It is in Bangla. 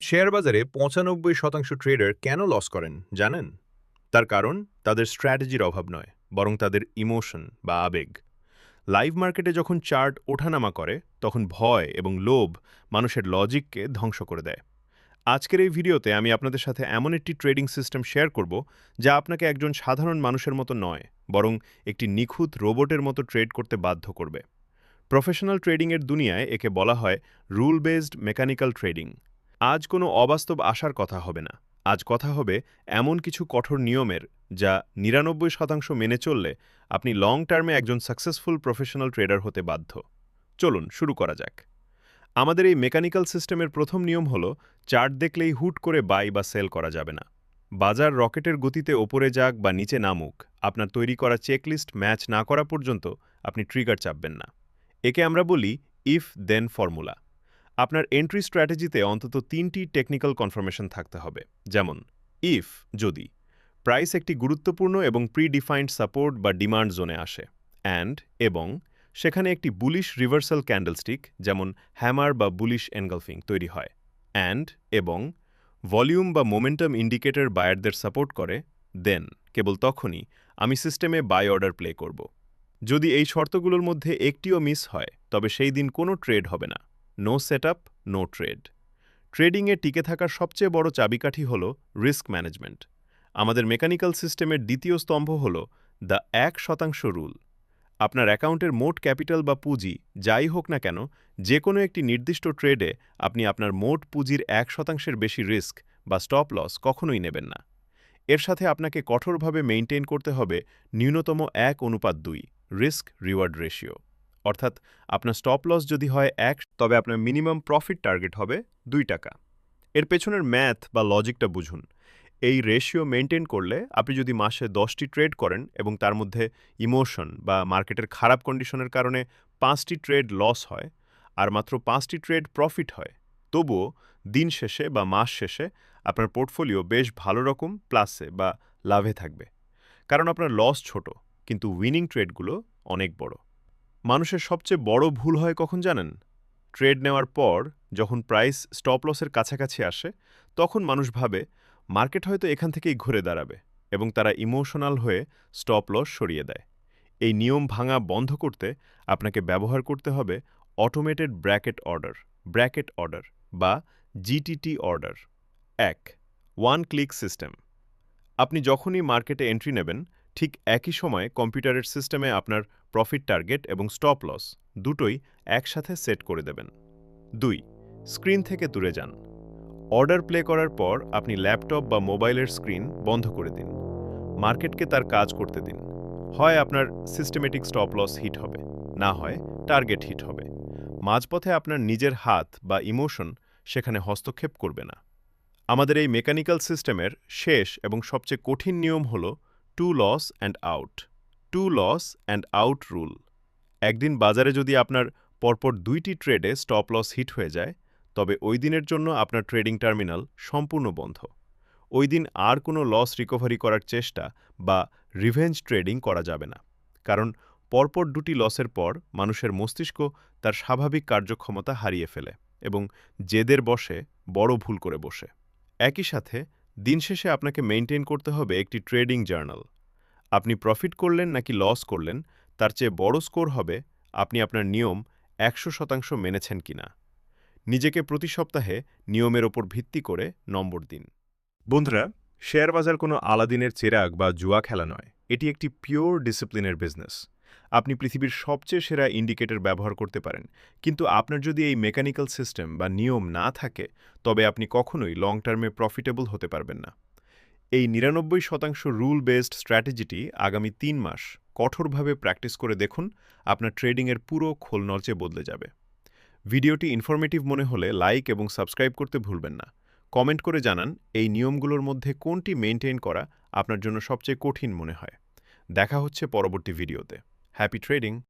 শেয়ার বাজারে ৯৫% ট্রেডার কেন লস করেন জানেন? তার কারণ তাদের স্ট্র্যাটেজির অভাব নয়, বরং তাদের ইমোশন বা আবেগ। লাইভ মার্কেটে যখন চার্ট ওঠানামা করে, তখন ভয় এবং লোভ মানুষের লজিককে ধ্বংস করে দেয়। আজকের এই ভিডিওতে আমি আপনাদের সাথে এমন একটি ট্রেডিং সিস্টেম শেয়ার করব, যা আপনাকে একজন সাধারণ মানুষের মতো নয়, বরং একটি নিখুঁত রোবটের মতো ট্রেড করতে বাধ্য করবে। প্রফেশনাল ট্রেডিংয়ের দুনিয়ায় একে বলা হয় রুল বেসড মেকানিক্যাল ট্রেডিং। আজ কোনো অবাস্তব আশার কথা হবে না। আজ কথা হবে এমন কিছু কঠোর নিয়মের, যা ৯৯% মেনে চললে আপনি লং টার্মে একজন সাকসেসফুল প্রফেশনাল ট্রেডার হতে বাধ্য। চলুন শুরু করা যাক। আমাদের এই মেকানিক্যাল সিস্টেমের প্রথম নিয়ম হল, চার্ট দেখলেই হুট করে বাই বা সেল করা যাবে না। বাজার রকেটের গতিতে ওপরে যাক বা নিচে নামুক, আপনার তৈরি করা চেকলিস্ট ম্যাচ না করা পর্যন্ত আপনি ট্রিগার চাপবেন না। একে আমরা বলি ইফ দেন ফর্মুলা। আপনার এন্ট্রি স্ট্র্যাটেজিতে অন্তত ৩টি টেকনিক্যাল কনফার্মেশন থাকতে হবে। যেমন ইফ, যদি প্রাইস একটি গুরুত্বপূর্ণ এবং প্রি-ডিফাইন্ড সাপোর্ট বা ডিমান্ড জোনে আসে, অ্যান্ড এবং সেখানে একটি বুলিশ রিভার্সাল ক্যান্ডেলস্টিক, যেমন হ্যামার বা বুলিশ এনগালফিং তৈরি হয়, অ্যান্ড এবং ভলিউম বা মোমেন্টাম ইন্ডিকেটর বায়ারদের সাপোর্ট করে, দেন কেবল তখনই আমি সিস্টেমে বাই অর্ডার প্লে করব। যদি এই শর্তগুলোর মধ্যে একটিও মিস হয়, তবে সেই দিন কোনো ট্রেড হবে না। No setup, no trade. ট্রেডিংয়ে টিকে থাকার সবচেয়ে বড় চাবিকাঠি হল রিস্ক ম্যানেজমেন্ট। আমাদের মেকানিক্যাল সিস্টেমের দ্বিতীয় স্তম্ভ হল দ্য ১% রুল। আপনার অ্যাকাউন্টের মোট ক্যাপিটাল বা পুঁজি যাই হোক না কেন, যে কোনো একটি নির্দিষ্ট ট্রেডে আপনি আপনার মোট পুঁজির ১%-এর বেশি রিস্ক বা স্টপ লস কখনোই নেবেন না। এর সাথে আপনাকে কঠোরভাবে মেইনটেইন করতে হবে ন্যূনতম ১:২ রিস্ক রিওয়ার্ড রেশিও। অর্থাৎ আপনার স্টপ লস যদি হয় ১, তবে আপনার মিনিমাম প্রফিট টার্গেট হবে ৳২। এর পেছনের ম্যাথ বা লজিকটা বুঝুন। এই রেশিও মেইনটেইন করলে আপনি যদি মাসে ১০টি ট্রেড করেন এবং তার মধ্যে ইমোশন বা মার্কেটের খারাপ কন্ডিশনের কারণে ৫টি ট্রেড লস হয় আর মাত্র ৫টি ট্রেড প্রফিট হয়, তবুও দিন শেষে বা মাস শেষে আপনার পোর্টফোলিও বেশ ভালো রকম প্লাসে বা লাভে থাকবে। কারণ আপনার লস ছোট, কিন্তু উইনিং ট্রেডগুলো অনেক বড়। মানুষের সবচেয়ে বড় ভুল হয় কখন জানেন? ট্রেড নেওয়ার পর যখন প্রাইস স্টপ লসের কাছাকাছি আসে, তখন মানুষ ভাবে মার্কেট হয়তো এখান থেকেই ঘুরে দাঁড়াবে, এবং তারা ইমোশনাল হয়ে স্টপ লস সরিয়ে দেয়। এই নিয়ম ভাঙা বন্ধ করতে আপনাকে ব্যবহার করতে হবে অটোমেটেড ব্র্যাকেট অর্ডার বা GTT order. ১. One click system. আপনি যখনই মার্কেটে এন্ট্রি নেবেন, ঠিক একই সময়ে কম্পিউটারের সিস্টেমে আপনার প্রফিট টার্গেট এবং স্টপ লস দুটোই একসাথে সেট করে দেবেন। ২. স্ক্রিন থেকে দূরে যান। অর্ডার প্লে করার পর আপনি ল্যাপটপ বা মোবাইলের স্ক্রিন বন্ধ করে দিন। মার্কেটকে তার কাজ করতে দিন। হয় আপনার সিস্টেমেটিক স্টপ লস হিট হবে, না হয় টার্গেট হিট হবে। মাঝপথে আপনার নিজের হাত বা ইমোশন সেখানে হস্তক্ষেপ করবে না। আমাদের এই মেকানিক্যাল সিস্টেমের শেষ এবং সবচেয়ে কঠিন নিয়ম হল two loss and out. Two loss and out rule. একদিন বাজারে যদি আপনার পরপর ২টি ট্রেডে স্টপ লস হিট হয়ে যায়, তবে ওই দিনের জন্য আপনার ট্রেডিং টার্মিনাল সম্পূর্ণ বন্ধ। ওই দিন আর কোনো লস রিকভারি করার চেষ্টা বা রিভেঞ্জ ট্রেডিং করা যাবে না। কারণ পরপর ২টি লসের পর মানুষের মস্তিষ্ক তার স্বাভাবিক কার্যক্ষমতা হারিয়ে ফেলে এবং জেদের বশে বড় ভুল করে বসে। একই সাথে দিন শেষে আপনাকে মেইনটেইন করতে হবে একটি ট্রেডিং জার্নাল। আপনি প্রফিট করলেন নাকি লস করলেন, তার চেয়ে বড় স্কোর হবে আপনি আপনার নিয়ম ১০০% মেনেছেন কিনা। নিজেকে প্রতি সপ্তাহে নিয়মের ওপর ভিত্তি করে নম্বর দিন। বন্ধুরা, শেয়ার বাজার কোনো আলাদিনের চেরাগ বা জুয়া খেলা নয়। এটি একটি পিওর ডিসিপ্লিনের বিজনেস। আপনি পৃথিবীর সবচেয়ে সেরা ইন্ডিকেটর ব্যবহার করতে পারেন, কিন্তু আপনার যদি এই মেকানিক্যাল সিস্টেম বা নিয়ম না থাকে, তবে আপনি কখনোই লং টার্মে প্রফিটেবল হতে পারবেন না। এই ৯৯% রুল বেসড স্ট্র্যাটেজিটি আগামী ৩ মাস কঠোরভাবে প্র্যাকটিস করে দেখুন, আপনার ট্রেডিংয়ের পুরো খোলনলচে বদলে যাবে। ভিডিওটি ইনফরমেটিভ মনে হলে লাইক এবং সাবস্ক্রাইব করতে ভুলবেন না। কমেন্ট করে জানান এই নিয়মগুলোর মধ্যে কোনটি মেইনটেইন করা আপনার জন্য সবচেয়ে কঠিন মনে হয়। দেখা হচ্ছে পরবর্তী ভিডিওতে। Happy trading!